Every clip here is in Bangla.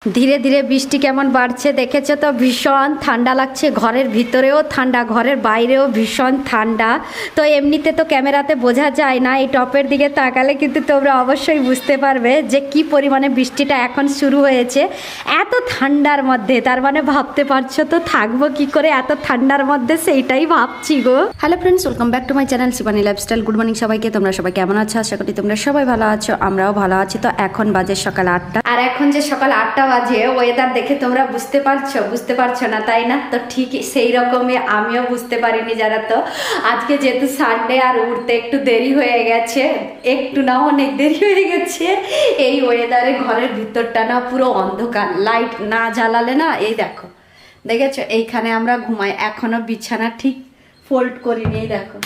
ধীরে ধীরে বৃষ্টি কেমন বাড়ছে দেখেছো তো, ভীষণ ঠান্ডা লাগছে। ঘরের ভিতরেও ঠান্ডা, ঘরের বাইরেও ভীষণ ঠান্ডা। তো এমনিতে তো ক্যামেরাতে বোঝা যায় না, এই টপের দিকে তাকালে কিন্তু তোমরা অবশ্যই বুঝতে পারবে যে কি পরিমাণে বৃষ্টিটা এখন শুরু হয়েছে এত ঠান্ডার মধ্যে। তার মানে ভাবতে পারছো তো থাকবো কি করে এত ঠান্ডার মধ্যে, সেইটাই ভাবছি গো। Hello friends, welcome back to my channel Shivani lifestyle. Good morning সবাইকে। তোমরা সবাই কেমন আছো? আশা করি তোমরা সবাই ভালো আছো, আমরাও ভালো আছি। তো এখন বাজে সকাল 8টা, আর এখন যে সকাল 8টা বাজে ওয়েদার দেখে তোমরা বুঝতে পারছো না তাই না? তো ঠিক সেই রকমই আমিও বুঝতে পারিনি যারা। তো আজকে যেহেতু সানডে আর উঠতে একটু দেরি হয়ে গেছে, একটু না অনেক দেরি হয়ে গেছে। এই ওয়েদারে ঘরের ভিতরটা না পুরো অন্ধকার, লাইট না জ্বালালে না। এই দেখো, দেখেছো এইখানে আমরা ঘুমাই, এখনো বিছানা ঠিক ফোল্ড করিনি। এই দেখো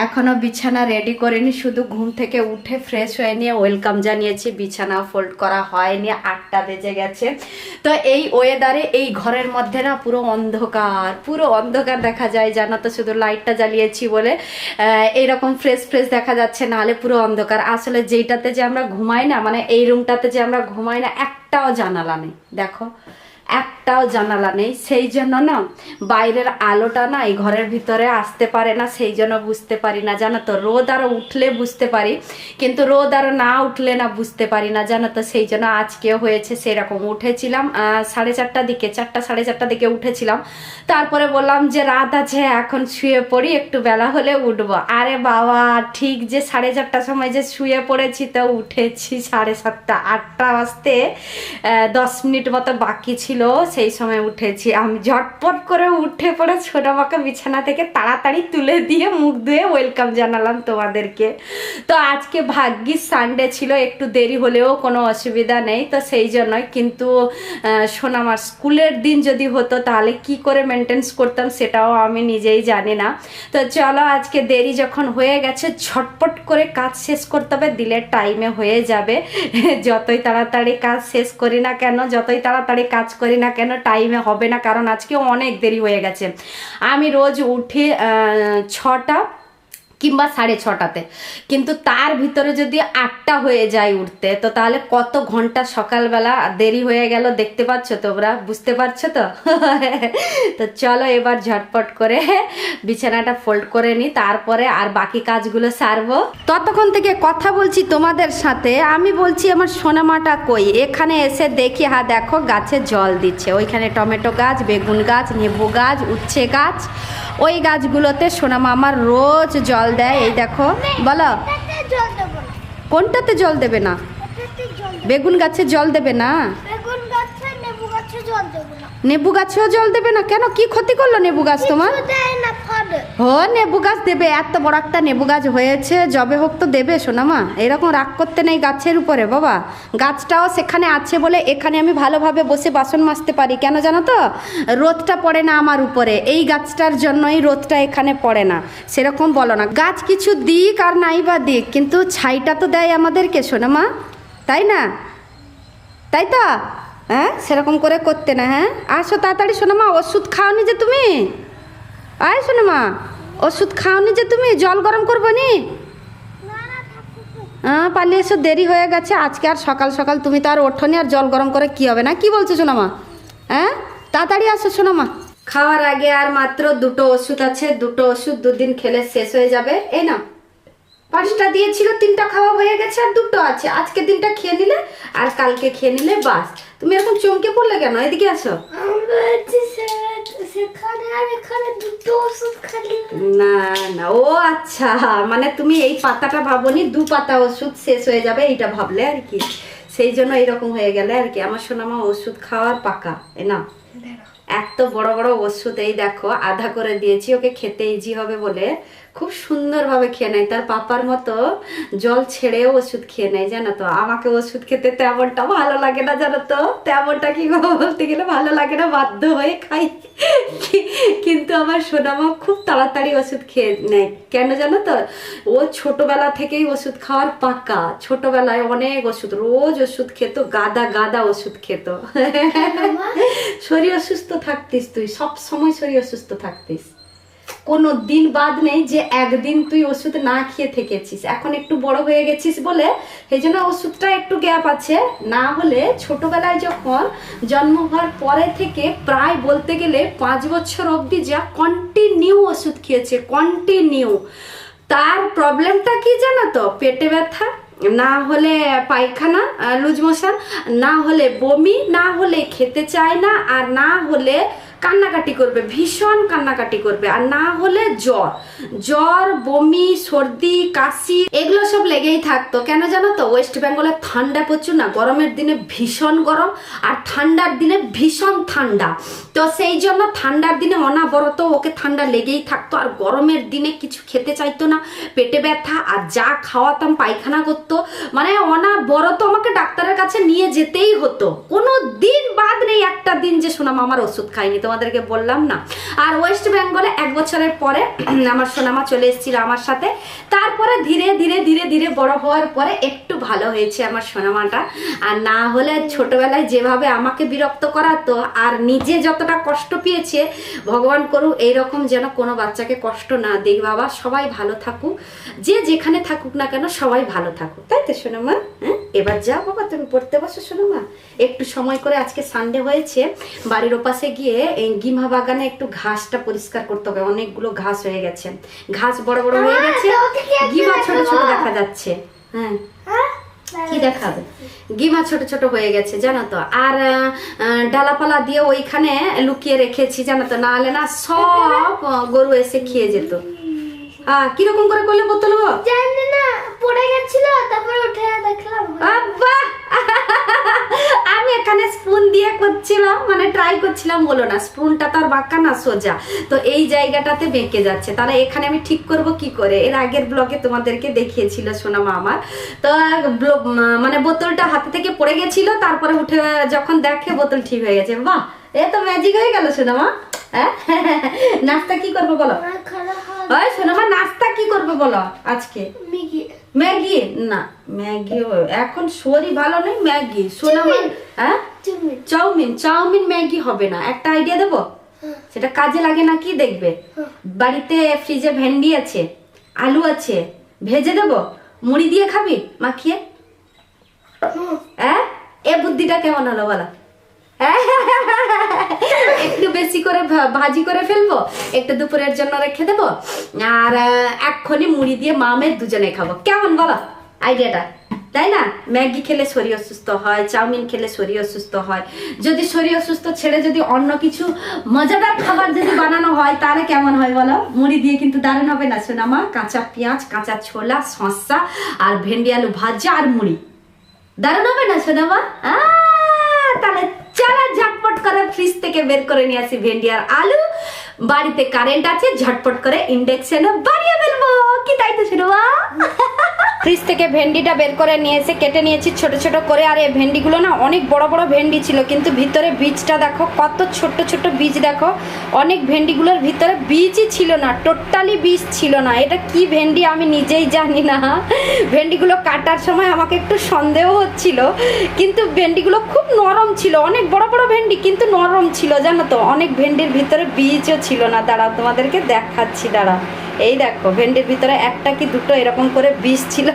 এখনো বিছানা রেডি করিনি, শুধু ঘুম থেকে উঠে ফ্রেশ হয়ে নিয়ে ওয়েলকাম জানিয়েছি, বিছানা ফোল্ড করা হয়নি। 8টা বেজে গেছে। তো এই ওয়েদারে এই ঘরের মধ্যে না পুরো অন্ধকার দেখা যায় জানো তো, শুধু লাইটটা জ্বালিয়েছি বলে এইরকম ফ্রেশ দেখা যাচ্ছে, নাহলে পুরো অন্ধকার। আসলে যেইটাতে যে আমরা ঘুমাই না, মানে এই রুমটাতে যে আমরা ঘুমাই না, একটাও জানালা নেই, দেখো একটাও জানালা নেই। সেই জন্য না বাইরের আলোটা না এই ঘরের ভিতরে আসতে পারে না, সেই জন্য বুঝতে পারি না জানো তো। রোদ আরো উঠলে বুঝতে পারি, কিন্তু রোদ আরো না উঠলে না বুঝতে পারি না জানো তো। সেই জন্য আজকেও হয়েছে সেরকম। উঠেছিলাম 4:30টার দিকে, 4:30টার দিকে উঠেছিলাম। তারপরে বললাম যে রাত আছে, এখন শুয়ে পড়ি, একটু বেলা হলে উঠবো। আরে বাবা, ঠিক যে 4:30টার সময় যে শুয়ে পড়েছি, তো উঠেছি 7:30। 8টা বাজতে 10 মিনিট মতো বাকি ছিল, সেই সময় উঠেছি। আমি ঝটপট করে উঠে পড়ে ছোট মাকে বিছানা থেকে তাড়াতাড়ি তুলে দিয়ে মুখ ধুয়ে ওয়েলকাম জানালাম তোমাদেরকে। তো আজকে ভাগ্যিস সানডে ছিল, একটু দেরি হলেও কোনো অসুবিধা নেই। তো সেই জন্যই, কিন্তু সোনামার স্কুলের দিন যদি হতো তাহলে কি করে মেনটেন্স করতাম সেটাও আমি নিজেই জানি না। তো চলো, আজকে দেরি যখন হয়ে গেছে ঝটপট করে কাজ শেষ করতে হবে, দিলে টাইমে হয়ে যাবে। যতই তাড়াতাড়ি কাজ শেষ করি না কেন, যতই তাড়াতাড়ি কাজ করি না কেন, টাইমে হবে না, কারণ আজকে অনেক দেরি হয়ে গেছে। আমি রোজ উঠি 6টা কিংবা 6:30টাতে, কিন্তু তার ভিতরে যদি 8টা হয়ে যায় উঠতে, তো তাহলে কত ঘন্টা সকালবেলা দেরি হয়ে গেল, দেখতে পাচ্ছ তোমরা, বুঝতে পারছো তো। তো চলো এবার ঝটপট করে বিছানাটা ফোল্ড করে নিই, তারপরে আর বাকি কাজগুলো সারবো। ততক্ষণ থেকে কথা বলছি তোমাদের সাথে, আমি বলছি আমার সোনামাটা কই। এখানে এসে দেখি, হ্যাঁ দেখো গাছে জল দিচ্ছে। ওইখানে টমেটো গাছ, বেগুন গাছ, লেবু গাছ, উচ্ছে গাছ, ওই গাছগুলোতে সোনামা আমার রোজ জল দেয়। এই দেখো, বলো কোনটাতে জল দেবে না? বেগুন গাছে জল দেবে না? নেবু গাছেও জল দেবে না কেন? কি ক্ষতি করলো নেবু গাছ তোমার? ও নেবু গাছ দেবে, এত বড় একটা নেবু গাছ হয়েছে, যবে হোক তো দেবে সোনামা। এরকম রাগ করতে নেই গাছের উপরে বাবা। গাছটাও সেখানে আছে বলে এখানে আমি ভালোভাবে বসে বাসন মাজতে পারি, কেন জানো তো? রোদটা পড়ে না আমার উপরে, এই গাছটার জন্যই রোদটা এখানে পড়ে না। সেরকম বলো না, গাছ কিছু দিক আর নাই বা দিক, কিন্তু ছাইটা তো দেয় আমাদেরকে সোনামা, তাই না? তাই তো? হ্যাঁ, সেরকম করে করতে না। হ্যাঁ, আসো তাড়াতাড়ি সোনামা। ওষুধ খাওনি যে তুমি? আয় সোনামা, ওষুধ খাওনি যে তুমি? জল গরম করবো নি? হ্যাঁ, পালিয়ে এসো, দেরি হয়ে গেছে আজকে। আর সকাল সকাল তুমি তো আর ওঠোনি, আর জল গরম করে কি হবে না? কি বলছো সোনামা? হ্যাঁ, তাড়াতাড়ি আসো সোনামা। খাওয়ার আগে আর মাত্র 2টো ওষুধ আছে, 2টো ওষুধ 2 দিন খেলে শেষ হয়ে যাবে। এই না, 5টা দিয়েছিল, 3টা খাওয়া হয়ে গেছে, আর 2টো আছে। আজকে 3টা খেয়ে নিলে আর কালকে খেয়ে নিলে বাস। তুমি এরকম চমকে পড়লে কেন? এদিকে আসো। না না, ও আচ্ছা, মানে তুমি এই পাতাটা ভাবনি, 2 পাতা ওষুধ শেষ হয়ে যাবে এইটা ভাবলে আর কি, সেই জন্য এইরকম হয়ে গেলে আর কি। আমার সোনামা ওষুধ খাওয়ার পাকা। এ না, এত বড় বড় ওষুধ, এই দেখো আধা করে দিয়েছি, ওকে খেতে ইজি হবে বলে খুব সুন্দরভাবে খেয়ে নেয়। তার পাপার মতো জল ছেড়েও ওষুধ খেয়ে নেয় জানো তো। আমাকে ওষুধ খেতে তেমনটা ভালো লাগে না জানো তো, তেমনটা কি বলতে গেলে ভালো লাগে না, বাধ্য হয়ে খাই। কিন্তু আমার সোনামা খুব তাড়াতাড়ি ওষুধ খেয়ে নেয়, কেন জানো তো? ও ছোটবেলা থেকেই ওষুধ খাওয়ার পাকা। ছোটবেলায় অনেক ওষুধ, রোজ ওষুধ খেত, গাদা ওষুধ খেত। শরীর অসুস্থ থাকতিস তুই, সব সময় শরীর অসুস্থ থাকতিস। কোনো দিন বাদ নেই যে একদিন তুই ওষুধ না খেয়ে থেকেছিস। এখন একটু বড় হয়ে গেছিস বলে সেই জন্য ওষুধটা একটু গ্যাপ আছে, না হলে ছোটবেলায় যখন জন্ম হওয়ার পরে থেকে প্রায় বলতে গেলে 5 বছর অবধি যা কন্টিনিউ ওষুধ খেয়েছে, কন্টিনিউ। তার প্রবলেমটা কি জানো তো? পেটে ব্যথা, না হলে পায়খানা লুজ মোশন, না হলে বমি, না হলে খেতে চায় না, আর না হলে কান্নাকাটি করবে, ভীষণ কান্নাকাটি করবে, আর না হলে জ্বর বমি সর্দি কাশি এগুলো সব লেগেই থাকতো। কেন জানো তো? ওয়েস্ট বেঙ্গলে ঠান্ডা প্রচুর না, গরমের দিনে ভীষণ গরম আর ঠান্ডার দিনে ভীষণ ঠান্ডা। তো সেই জন্য ঠান্ডার দিনে অনাবরত ওকে ঠান্ডা লেগেই থাকতো, আর গরমের দিনে কিছু খেতে চাইতো না, পেটে ব্যথা, আর যা খাওয়াতাম পায়খানা করতো, মানে অনাবরত আমাকে ডাক্তারের কাছে নিয়ে যেতেই হতো। কোনো দিন বাদ নেই একটা দিন যে সোনামা আমার ওষুধ খাইনি, তোমাদেরকে বললাম না। আর ওয়েস্ট বেঙ্গলে 1 বছরের পরে আমার সোনামা চলে এসেছিল আমার সাথে। তারপরে ধীরে ধীরে ধীরে ধীরে বড় হওয়ার পরে একটু ভালো হয়েছে আমার সোনামাটা। আর না হলে ছোটবেলায় যেভাবে আমাকে বিরক্ত করাতো আর নিজে যতটা কষ্ট পেয়েছে, ভগবান করুক এইরকম যেন কোনো বাচ্চাকে কষ্ট না দেই বাবা। সবাই ভালো থাকুক, যে যেখানে থাকুক না কেন সবাই ভালো থাকুক, তাই তো সোনামা? হ্যাঁ, এবার যা বাবা তুমি পড়তে বসো সোনামা। একটু সময় করে, আজকে সানডে হয়েছে, বাড়ির ওপাশে গিয়ে গিমা বাগানে একটু ঘাসটা পরিষ্কার করতে হবে, অনেকগুলো ঘাস হয়ে গেছে, ঘাস বড় বড় হয়ে গেছে, গিমা ছোট ছোট দেখা যাচ্ছে। হ্যাঁ, কি দেখাবে? গিমা ছোট ছোট হয়ে গেছে জানো তো। আর ডালাপালা দিয়ে ওইখানে লুকিয়ে রেখেছি জানো তো, না হলে না সব গরু এসে খেয়ে যেত। কিরকম করে করলে বোতল জানি না, পড়ে গেছিল, তারপর উঠে দেখলাম। আব্বা আমি এখানে স্পুন দিয়ে করছিলাম, মানে ট্রাই করছিলাম, হলো না, স্পুনটা তো আর বাঁকা না, সোজা, তো এই জায়গাটাতে বেঁকে যাচ্ছে। তাহলে এখানে আমি ঠিক করব কি করে? এর আগের ব্লগে তোমাদেরকে দেখিয়েছিল সোনামা আমার, তো মানে বোতলটা হাতে থেকে পড়ে গেছিল, তারপরে উঠে যখন দেখে বোতল ঠিক হয়ে গেছে। বাহ, এ তো ম্যাজিক হয়ে গেল সোনামা। হ্যাঁ, নাস্তা কি করবো বলো? সোনামা নাস্তা কি করবে বলো আজকে? ম্যাগি? না, ম্যাগি এখন শরীর ভালো নেই, ম্যাগি সোনামা। হ্যাঁ, চাউমিন ম্যাগি হবে না, একটা আইডিয়া দেবো, সেটা কাজে লাগে না। কি দেখবে, বাড়িতে ফ্রিজে ভেন্ডি আছে, আলু আছে, ভেজে দেবো, মুড়ি দিয়ে খাবি মাখিয়ে। হ্যাঁ, এ বুদ্ধিটা কেমন হলো বলো? একটু বেশি করে ভাজি করে ফেলবো, একটু দুপুরের জন্য রেখে দেবো, আর এক্ষুনি মুড়ি দিয়ে মামের দুজনে খাবো, কেমন বলো আইডিয়াটা? তাই না? ম্যাগি খেলে শরীর অসুস্থ হয়, চাউমিন খেলে শরীর অসুস্থ হয়, যদি শরীর অসুস্থ ছেড়ে যদি অন্য কিছু মজাদার খাবার যদি বানানো হয় তাহলে কেমন হয় বলো? মুড়ি দিয়ে কিন্তু দারুণ হবে না সোনামা? কাঁচা পেঁয়াজ, কাঁচা ছোলা, শসা আর ভেন্ডি আলু ভাজা আর মুড়ি, দারুণ হবে না সোনামা? তাহলে চলো ঝটপট করে ফ্রিজ থেকে বের করে নিয়ে আসি ভেন্ডি আর আলু, বাড়িতে কারেন্ট আছে, ঝটপট করে ইন্ডাকশনে বানিয়ে ফেলবো, কি তাই তো সোনামা? ফ্রিজ থেকে ভেন্ডিটা বের করে নিয়ে এসে কেটে নিয়েছি ছোট ছোট করে। আর এই ভেন্ডিগুলো না অনেক বড় বড় ভেন্ডি ছিল, কিন্তু ভিতরে বীজটা দেখো কত ছোট ছোট বীজ, দেখো অনেক ভেন্ডিগুলোর ভিতরে বীজই ছিল না, টোটালি বীজ ছিল না। এটা কি ভেন্ডি আমি নিজেই জানি না। ভেন্ডিগুলো কাটার সময় আমাকে একটু সন্দেহ হচ্ছিল, কিন্তু ভেন্ডিগুলো খুব নরম ছিল, অনেক বড় বড় ভেন্ডি কিন্তু নরম ছিল জানো তো। অনেক ভেন্ডির ভিতরে বীজও ছিল না, দাঁড়াও তোমাদেরকে দেখাচ্ছি, দাঁড়াও। এই দেখো, ভেন্ডির ভিতরে একটা কি দুটো এরকম করে বীজ ছিল,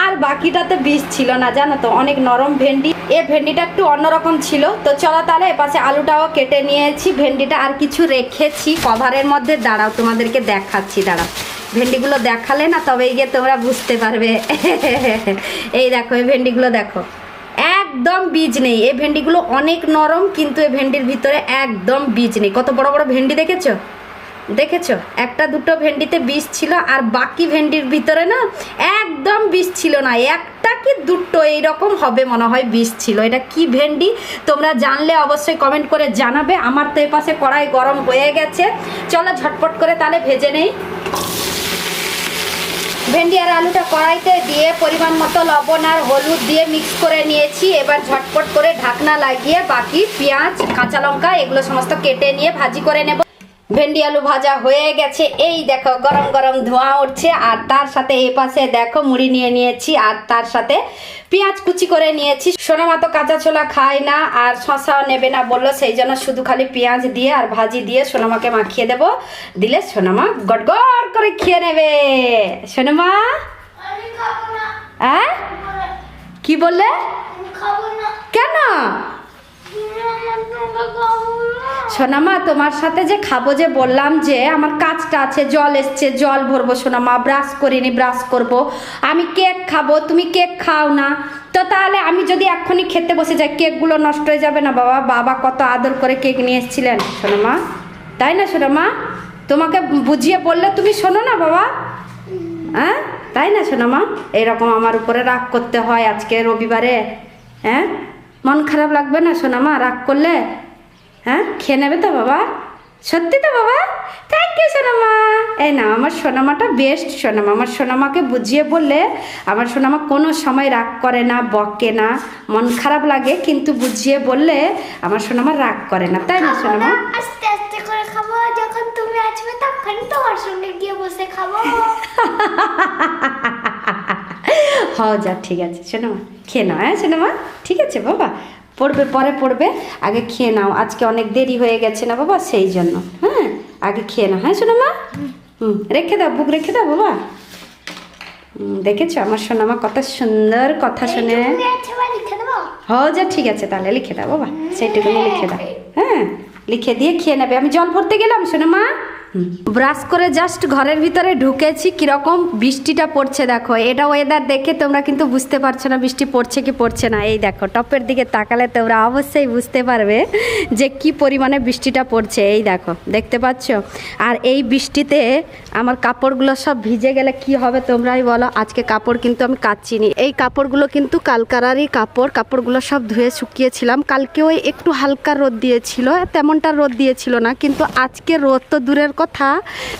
আর বাকিটাতে বীজ ছিল না জানো তো, অনেক নরম ভেন্ডি। এই ভেন্ডিটা একটু অন্যরকম ছিল। তো চলো তাহলে এপাশে আলুটাও কেটে নিয়েছি, ভেন্ডিটা আর কিছু রেখেছি কভারের মধ্যে, দাঁড়াও তোমাদেরকে দেখাচ্ছি, দাঁড়াও। ভেন্ডিগুলো দেখালে না তবেই গিয়ে তোমরা বুঝতে পারবে। এই দেখো, এই ভেন্ডিগুলো দেখো, একদম বীজ নেই। এই ভেন্ডিগুলো অনেক নরম, কিন্তু এই ভেন্ডির ভিতরে একদম বীজ নেই। কত বড় বড় ভেন্ডি দেখেছো? দেখেছো? একটা দুটো ভেন্ডিতে বীজ ছিল, আর বাকি ভেন্ডির ভিতরে না একদম বীজ ছিল না, একটা কি দুটো এইরকম হবে মনে হয় বীজ ছিল। এটা কি ভেন্ডি তোমরা জানলে অবশ্যই কমেন্ট করে জানাবে। আমার তো এপাশে কড়াই গরম হয়ে গেছে, চলো ঝটপট করে তাহলে ভেজে নেই। ভেন্ডি আর আলুটা কড়াইতে দিয়ে পরিমাণ মতো লবণ আর হলুদ দিয়ে মিক্স করে নিয়েছি। এবার ঝটপট করে ঢাকনা লাগিয়ে বাকি পেঁয়াজ, কাঁচা লঙ্কা এগুলো সমস্ত কেটে নিয়ে ভাজি করে নেব। ভেন্ডি আলু ভাজা হয়ে গেছে, এই দেখো গরম গরম ধোঁয়া উঠছে। আর তার সাথে এই পাশে দেখো মুড়ি নিয়ে নিয়েছি, আর তার সাথে পেঁয়াজ কুচি করে নিয়েছি। সোনামা তো কাঁচা ছোলা খায় না আর শশাও নেবে না বললো, সেই জন্য শুধু খালি পেঁয়াজ দিয়ে আর ভাজি দিয়ে সোনামাকে মাখিয়ে দেবো, দিলে সোনামা গড় গড় করে খেয়ে নেবে। সোনামা আমি খাবো না। কি বললে? আমি খাবো না। কেন? সোনামা তোমার সাথে যে খাবো, যে বললাম যে আমার কাজটা আছে, জল এসছে জল ভরবো সোনামা, ব্রাশ করিনি ব্রাশ করব, আমি কেক খাবো, তুমি কেক খাও না, তো তাহলে আমি যদি এক্ষুনি খেতে বসে যাই কেকগুলো নষ্ট হয়ে যাবে না? বাবা বাবা কত আদর করে কেক নিয়ে এসেছিলেন সোনামা, তাই না সোনামা? তোমাকে বুঝিয়ে বললে তুমি শোনো না বাবা, হ্যাঁ তাই না সোনামা? এরকম আমার উপরে রাগ করতে হয় আজকে রবিবারে? হ্যাঁ মন খারাপ লাগবে না সোনামা রাগ করলে? হ্যাঁ খেয়ে নেবে তো বাবা? সত্যি তো বাবা? থ্যাংক ইউ সোনামা। এই না আমার সোনামাটা বেস্ট সোনামা, আমার সোনামাকে বুঝিয়ে বললে আমার সোনামা কোনো সময় রাগ করে না, বকে না, মন খারাপ লাগে কিন্তু বুঝিয়ে বললে আমার সোনামা রাগ করে না, তাই না সোনামা? আস্তে আস্তে করে খাবো, যখন তুমি আসবে তখন তোমার সঙ্গে গিয়ে বসে খাবো। হ্যাঁ যা ঠিক আছে সোনামা, খেয়ে নাও। হ্যাঁ সোনামা ঠিক আছে বাবা, পড়বে পরে পড়বে, আগে খেয়ে নাও, আজকে অনেক দেরি হয়ে গেছে না বাবা সেই জন্য। হ্যাঁ আগে খেয়ে নাও। হ্যাঁ সোনামা, রেখে দাও, বুক রেখে দাও বাবা। দেখেছো আমার সোনামা কত সুন্দর কথা শোনে। লিখে দেবো। হ্যাঁ যা ঠিক আছে তাহলে লিখে দাও বাবা, সেইটুকুনি লিখে দাও। হ্যাঁ লিখে দিয়ে খেয়ে নেবে। আমি জল ভরতে গেলাম সোনামা। ব্রাশ করে জাস্ট ঘরের ভিতরে ঢুকেছি, কিরকম বৃষ্টিটা পড়ছে দেখো। এটা ওয়েদার দেখে তোমরা কিন্তু বুঝতে পারছো না বৃষ্টি পড়ছে কি পড়ছে না। এই দেখো টপের দিকে তাকালে তোমরা অবশ্যই বুঝতে পারবে যে কি পরিমাণে বৃষ্টিটা পড়ছে। এই দেখো দেখতে পাচ্ছ। আর এই বৃষ্টিতে আমার কাপড়গুলো সব ভিজে গেলে কি হবে তোমরাই বলো। আজকে কাপড় কিন্তু আমি কাচ্ছিনি, এই কাপড়গুলো কিন্তু কালকারারই কাপড়গুলো সব ধুয়ে শুকিয়েছিলাম। কালকে ওই একটু হালকা রোদ দিয়েছিল, তেমনটা রোদ দিয়েছিল না, কিন্তু আজকে রোদ তো দূরের কথা,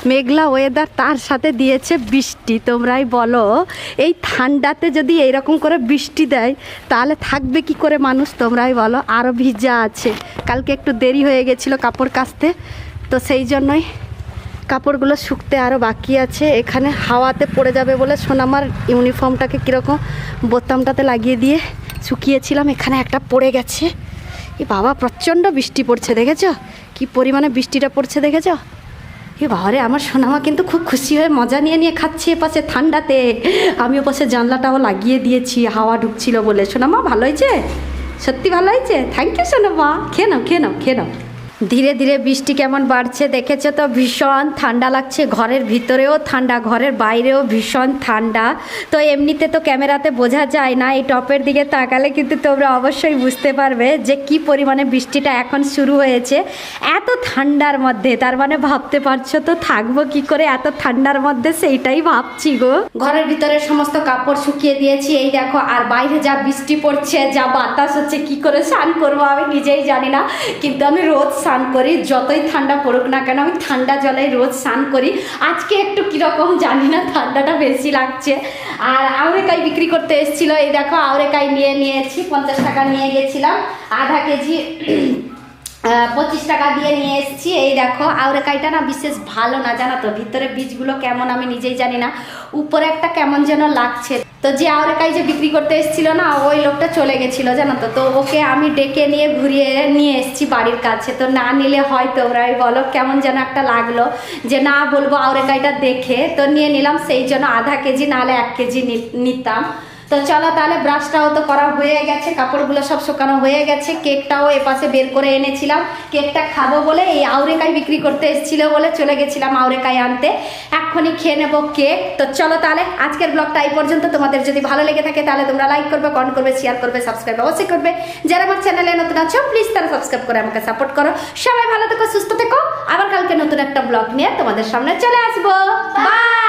মেঘলা ওয়েদার তার সাথে দিয়েছে বৃষ্টি। তোমরাই বলো এই ঠান্ডাতে যদি এইরকম করে বৃষ্টি দেয় তাহলে থাকবে কি করে মানুষ, তোমরাই বলো। আরও ভিজা আছে, কালকে একটু দেরি হয়ে গেছিলো কাপড় কাচতে, তো সেই জন্যই কাপড়গুলো শুকতে আরও বাকি আছে। এখানে হাওয়াতে পড়ে যাবে বলে সোনামার ইউনিফর্মটাকে কীরকম বোতামটাতে লাগিয়ে দিয়ে শুকিয়েছিলাম, এখানে একটা পড়ে গেছে। এ বাবা প্রচণ্ড বৃষ্টি পড়ছে, দেখেছো কি পরিমাণে বৃষ্টিটা পড়ছে দেখেছো? এ বাবারে আমার সোনামা কিন্তু খুব খুশি হয়ে মজা নিয়ে নিয়ে খাচ্ছে এপাশে ঠান্ডাতে। আমি ওপাশে জানলাটাও লাগিয়ে দিয়েছি হাওয়া ঢুকছিল বলে। সোনামা ভালো হয়েছে, সত্যি ভালো হয়েছে, থ্যাংক ইউ সোনামা। খেয়ে নাও খেয়ে নাও খেয়ে নাও। ধীরে ধীরে বৃষ্টি কেমন বাড়ছে দেখেছো তো, ভীষণ ঠান্ডা লাগছে, ঘরের ভিতরেও ঠান্ডা, ঘরের বাইরেও ভীষণ ঠান্ডা। তো এমনিতে তো ক্যামেরাতে বোঝা যায় না, এই টপের দিকে তাকালে কিন্তু তোমরা অবশ্যই বুঝতে পারবে যে কি পরিমাণে বৃষ্টিটা এখন শুরু হয়েছে এত ঠান্ডার মধ্যে। তার মানে ভাবতে পারছো তো থাকবো কি করে এত ঠান্ডার মধ্যে, সেইটাই ভাবছি গো। ঘরের ভিতরে সমস্ত কাপড় শুকিয়ে দিয়েছি, এই দেখো। আর বাইরে যা বৃষ্টি পড়ছে, যা বাতাস হচ্ছে, কি করে স্নান করবো আমি নিজেই জানি না, কিন্তু আমি রোজ স্নান করি, যতই ঠান্ডা পড়ুক না কেন আমি ঠান্ডা জলে রোজ স্নান করি। আজকে একটু কীরকম জানি না, ঠান্ডাটা বেশি লাগছে। আর আউরেকাই বিক্রি করতে এসেছিলো, এই দেখো আউরেকাই নিয়েছি, 50 টাকা নিয়ে গেছিলাম, আধা কেজি 25 টাকা দিয়ে নিয়ে এসেছি। এই দেখো আউরেকাইটা না বিশেষ ভালো না জানো তো, ভিতরে বীজগুলো কেমন আমি নিজেই জানি না, উপরে একটা কেমন যেন লাগছে। তো যে আউরেকাই যে বিক্রি করতে এসেছিলো না, ওই লোকটা চলে গেছিলো জানো তো, তো ওকে আমি ডেকে নিয়ে ঘুরিয়ে নিয়ে এসেছি বাড়ির কাছে। তো না নিলে হয় তোমরাই বলো, কেমন যেন একটা লাগলো যে না বলবো আউরেকাইটা দেখে, তো নিয়ে নিলাম। সেই জন্য আধা কেজি নাহলে 1 কেজি নিতাম। তো চলো তাহলে ব্রাশটাও তো করা হয়ে গেছে, কাপড়গুলো সব শুকানো হয়ে গেছে, কেকটাও এপাশে বের করে এনেছিলাম। কেকটা খাবো বলে এই আউরেকাই বিক্রি করতে এসেছিল বলে চলে গেছিলাম আউরেকাই আনতে, এক্ষুনি খেয়ে নেবো কেক। তো চলো তাহলে আজকের ব্লগটা এই পর্যন্ত। তোমাদের যদি ভালো লেগে থাকে তাহলে তোমরা লাইক করবে, কমেন্ট করবে, শেয়ার করবে, সাবস্ক্রাইব অবশ্যই করবে। যারা আমার চ্যানেলে নতুন আছো প্লিজ তারা সাবস্ক্রাইব করে আমাকে সাপোর্ট করো। সবাই ভালো থেকো, সুস্থ থেকো। আবার কালকে নতুন একটা ব্লগ নিয়ে তোমাদের সামনে চলে আসবো। বাই।